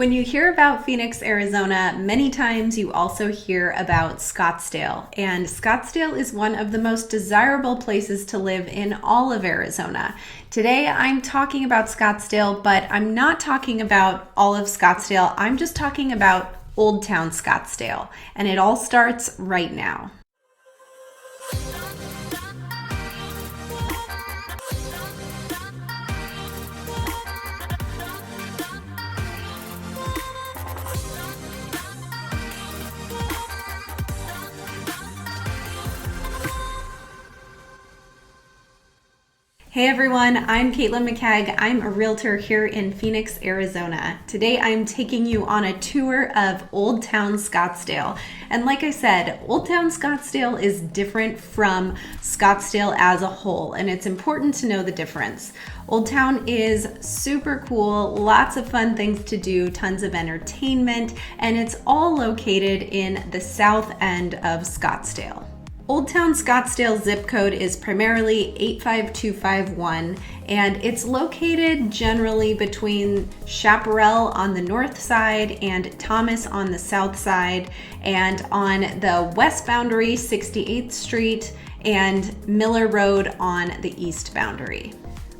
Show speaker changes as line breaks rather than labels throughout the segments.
When you hear about Phoenix, Arizona, many times you also hear about Scottsdale. And Scottsdale is one of the most desirable places to live in all of Arizona. Today I'm talking about Scottsdale, but I'm not talking about all of Scottsdale. I'm just talking about Old Town Scottsdale. And it all starts right now. Hey everyone, I'm Caitlin McCagg. I'm a realtor here in Phoenix, Arizona. Today I'm taking you on a tour of Old Town Scottsdale. And like I said, Old Town Scottsdale is different from Scottsdale as a whole, and it's important to know the difference. Old Town is super cool, lots of fun things to do, tons of entertainment, and it's all located in the south end of Scottsdale. Old Town Scottsdale zip code is primarily 85251, and it's located generally between Chaparral on the north side and Thomas on the south side, and on the west boundary, 68th Street, and Miller Road on the east boundary.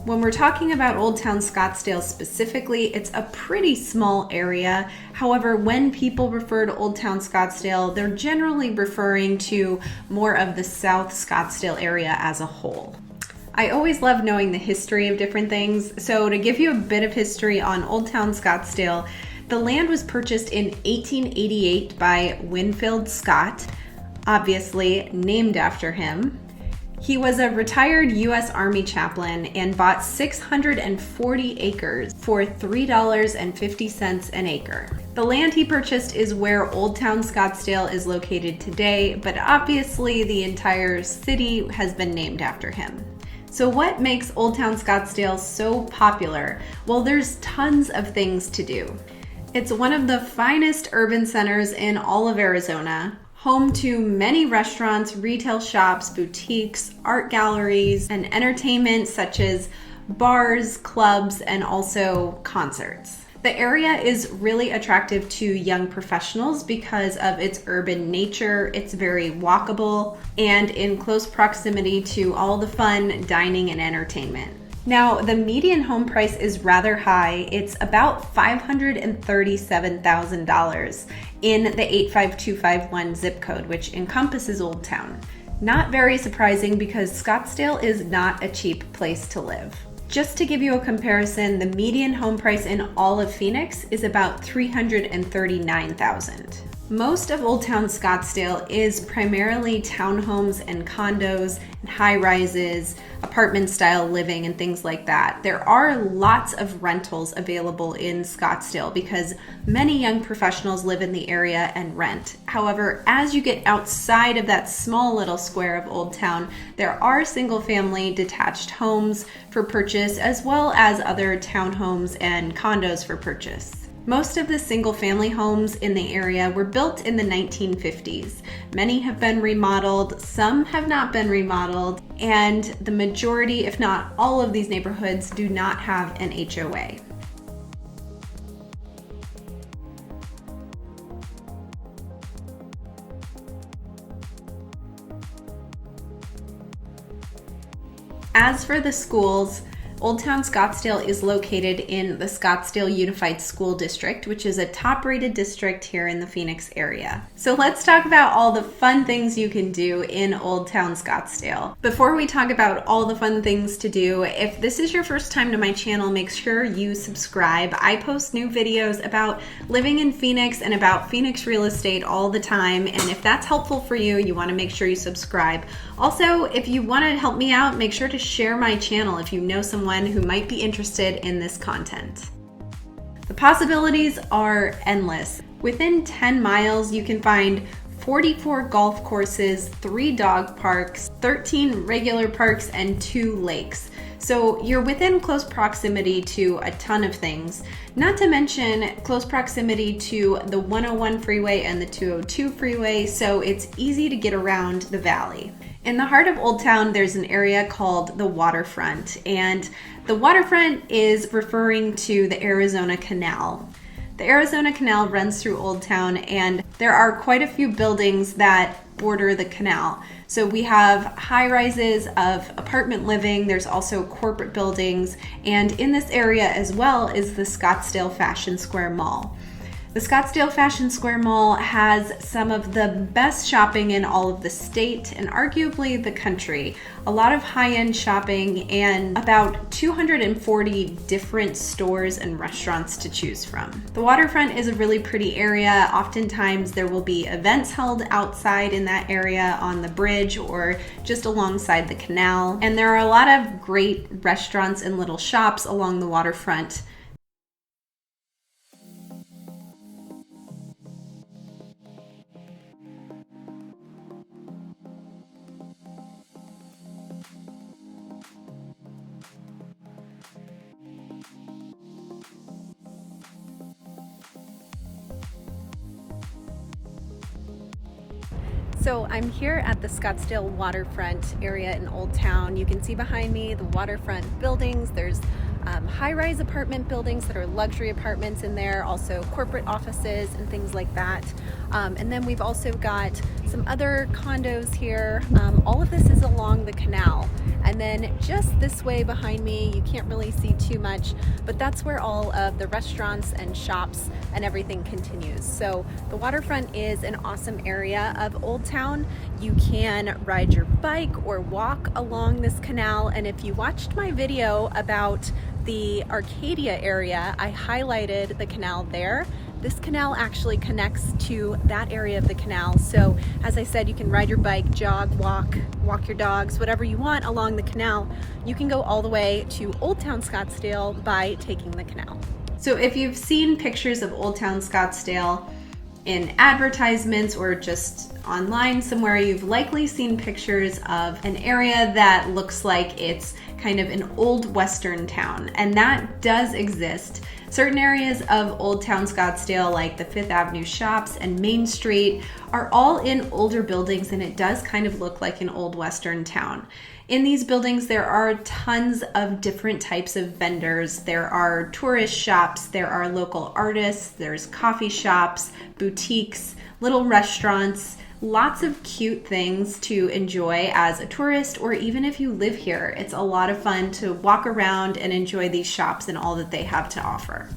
When we're talking about Old Town Scottsdale specifically, it's a pretty small area. However, when people refer to Old Town Scottsdale, they're generally referring to more of the South Scottsdale area as a whole. I always love knowing the history of different things. So to give you a bit of history on Old Town Scottsdale, the land was purchased in 1888 by Winfield Scott, obviously named after him. He was a retired U.S. Army chaplain and bought 640 acres for $3.50 an acre. The land he purchased is where Old Town Scottsdale is located today, but obviously the entire city has been named after him. So what makes Old Town Scottsdale so popular? Well, there's tons of things to do. It's one of the finest urban centers in all of Arizona, home to many restaurants, retail shops, boutiques, art galleries, and entertainment such as bars, clubs, and also concerts. The area is really attractive to young professionals because of its urban nature. It's very walkable and in close proximity to all the fun dining and entertainment. Now, the median home price is rather high. It's about $537,000 in the 85251 zip code, which encompasses Old Town. Not very surprising because Scottsdale is not a cheap place to live. Just to give you a comparison, the median home price in all of Phoenix is about $339,000. Most of Old Town Scottsdale is primarily townhomes and condos and high-rises, apartment-style living and things like that. There are lots of rentals available in Scottsdale because many young professionals live in the area and rent. However, as you get outside of that small little square of Old Town, there are single-family detached homes for purchase as well as other townhomes and condos for purchase. Most of the single-family homes in the area were built in the 1950s. Many have been remodeled, some have not been remodeled, and the majority, if not all of these neighborhoods, do not have an HOA. As for the schools, Old Town Scottsdale is located in the Scottsdale Unified School District, which is a top-rated district here in the Phoenix area. So let's talk about all the fun things you can do in Old Town Scottsdale. Before we talk about all the fun things to do, if this is your first time to my channel, make sure you subscribe. I post new videos about living in Phoenix and about Phoenix real estate all the time, and if that's helpful for you, you want to make sure you subscribe. Also, if you want to help me out, make sure to share my channel if you know someone who might be interested in this content. The possibilities are endless. Within 10 miles, you can find 44 golf courses, 3 dog parks, 13 regular parks, and 2 lakes. So you're within close proximity to a ton of things, not to mention close proximity to the 101 freeway and the 202 freeway, so it's easy to get around the valley. In the heart of Old Town, there's an area called the waterfront, and the waterfront is referring to the Arizona Canal. The Arizona Canal runs through Old Town, and there are quite a few buildings that border the canal. So we have high rises of apartment living, there's also corporate buildings, and in this area as well is the Scottsdale Fashion Square Mall. The Scottsdale Fashion Square Mall has some of the best shopping in all of the state and arguably the country. A lot of high-end shopping and about 240 different stores and restaurants to choose from. The waterfront is a really pretty area. Oftentimes there will be events held outside in that area on the bridge or just alongside the canal. And there are a lot of great restaurants and little shops along the waterfront. So I'm here at the Scottsdale waterfront area in Old Town. You can see behind me the waterfront buildings. There's high-rise apartment buildings that are luxury apartments in there, also corporate offices and things like that. And then we've also got some other condos here. All of this is along the canal. And then just this way behind me, you can't really see too much, but that's where all of the restaurants and shops and everything continues. So the waterfront is an awesome area of Old Town. You can ride your bike or walk along this canal. And if you watched my video about the Arcadia area, I highlighted the canal there. This canal actually connects to that area of the canal. So as I said, you can ride your bike, jog, walk your dogs, whatever you want along the canal. You can go all the way to Old Town Scottsdale by taking the canal. So if you've seen pictures of Old Town Scottsdale in advertisements or just online somewhere, you've likely seen pictures of an area that looks like it's kind of an old Western town, and that does exist. Certain areas of Old Town Scottsdale, like the Fifth Avenue shops and Main Street, are all in older buildings, and it does kind of look like an old Western town. In these buildings, there are tons of different types of vendors. There are tourist shops, there are local artists, there's coffee shops, boutiques, little restaurants, lots of cute things to enjoy as a tourist, or even if you live here. It's a lot of fun to walk around and enjoy these shops and all that they have to offer.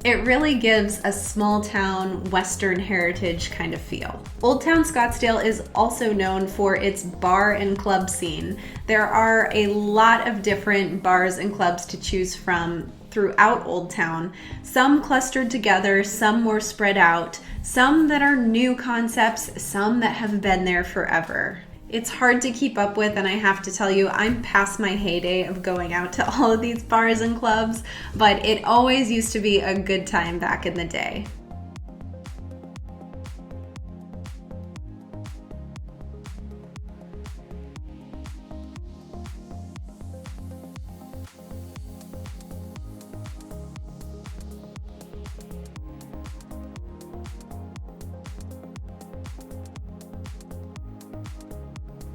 It really gives a small town Western heritage kind of feel. Old Town Scottsdale is also known for its bar and club scene. There are a lot of different bars and clubs to choose from throughout Old Town. Some clustered together, some more spread out, some that are new concepts, some that have been there forever. It's hard to keep up with, and I have to tell you, I'm past my heyday of going out to all of these bars and clubs, but it always used to be a good time back in the day.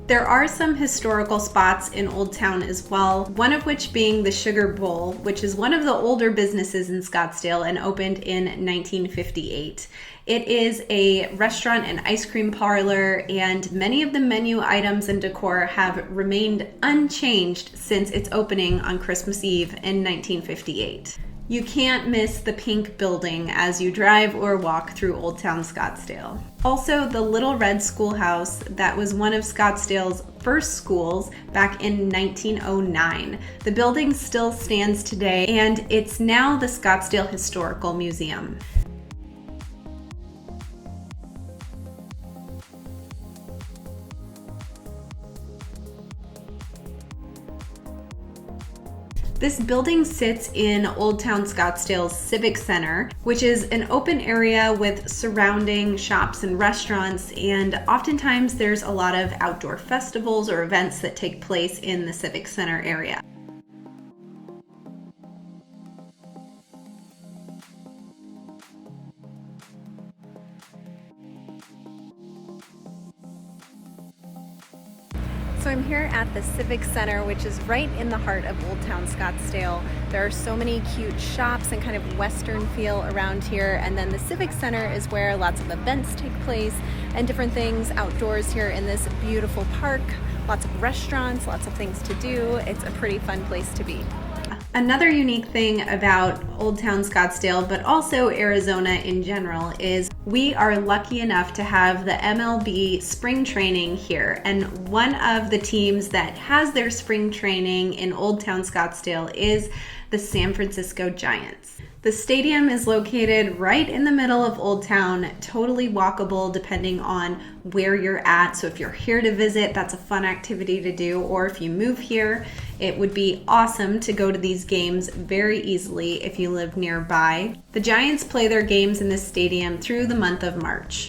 There are some historical spots in Old Town as well, one of which being the Sugar Bowl, which is one of the older businesses in Scottsdale and opened in 1958. It is a restaurant and ice cream parlor, and many of the menu items and decor have remained unchanged since its opening on Christmas Eve in 1958. You can't miss the pink building as you drive or walk through Old Town Scottsdale. Also, the Little Red Schoolhouse, that was one of Scottsdale's first schools back in 1909. The building still stands today, and it's now the Scottsdale Historical Museum. This building sits in Old Town Scottsdale's Civic Center, which is an open area with surrounding shops and restaurants, and oftentimes there's a lot of outdoor festivals or events that take place in the Civic Center area. So I'm here at the Civic Center, which is right in the heart of Old Town Scottsdale. There are so many cute shops and kind of Western feel around here. And then the Civic Center is where lots of events take place and different things outdoors here in this beautiful park. Lots of restaurants, lots of things to do. It's a pretty fun place to be. Another unique thing about Old Town Scottsdale, but also Arizona in general, is we are lucky enough to have the MLB spring training here. And one of the teams that has their spring training in Old Town Scottsdale is the San Francisco Giants. The stadium is located right in the middle of Old Town, totally walkable depending on where you're at. So if you're here to visit, that's a fun activity to do. Or if you move here, it would be awesome to go to these games very easily if you live nearby. The Giants play their games in this stadium through the month of March.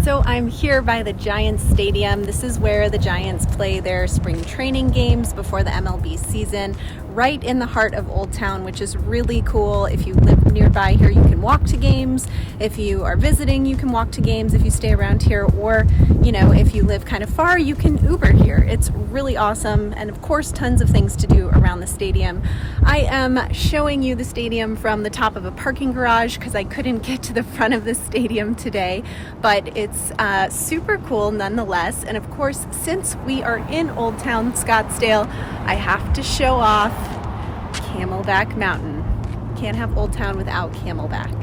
So I'm here by the Giants Stadium. This is where the Giants play their spring training games before the MLB season, right in the heart of Old Town, which is really cool. If you live nearby here, you can walk to games. If you are visiting, you can walk to games if you stay around here, or, you know, if you live kind of far, you can Uber here. It's really awesome, and of course, tons of things to do around the stadium. I am showing you the stadium from the top of a parking garage because I couldn't get to the front of the stadium today, but it's super cool nonetheless. And of course, since we are in Old Town Scottsdale, I have to show off Camelback Mountain. Can't have Old Town without Camelback.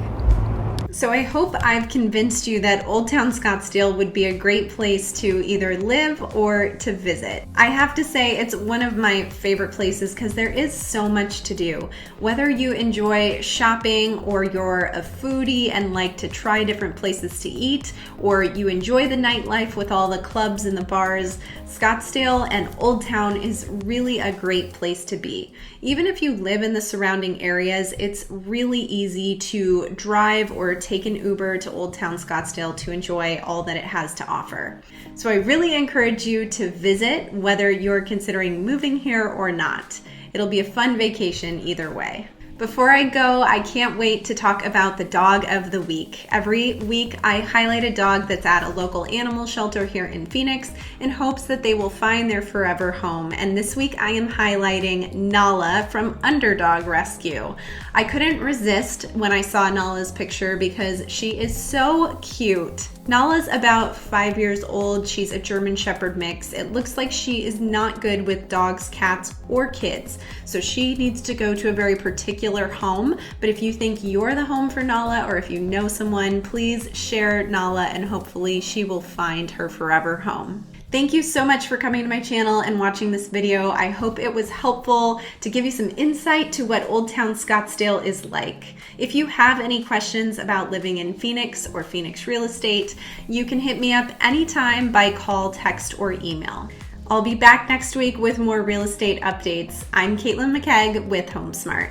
So I hope I've convinced you that Old Town Scottsdale would be a great place to either live or to visit. I have to say it's one of my favorite places because there is so much to do. Whether you enjoy shopping or you're a foodie and like to try different places to eat, or you enjoy the nightlife with all the clubs and the bars, Scottsdale and Old Town is really a great place to be. Even if you live in the surrounding areas, it's really easy to drive or take an Uber to Old Town Scottsdale to enjoy all that it has to offer. So I really encourage you to visit, whether you're considering moving here or not. It'll be a fun vacation either way. Before I go, I can't wait to talk about the dog of the week. Every week, I highlight a dog that's at a local animal shelter here in Phoenix in hopes that they will find their forever home. And this week, I am highlighting Nala from Underdog Rescue. I couldn't resist when I saw Nala's picture because she is so cute. Nala's about 5 years old. She's a German Shepherd mix. It looks like she is not good with dogs, cats, or kids. So she needs to go to a very particular home. But if you think you're the home for Nala, or if you know someone, please share Nala and hopefully she will find her forever home. Thank you so much for coming to my channel and watching this video. I hope it was helpful to give you some insight to what Old Town Scottsdale is like. If you have any questions about living in Phoenix or Phoenix real estate, you can hit me up anytime by call, text, or email. I'll be back next week with more real estate updates. I'm Caitlin McKegg with HomeSmart.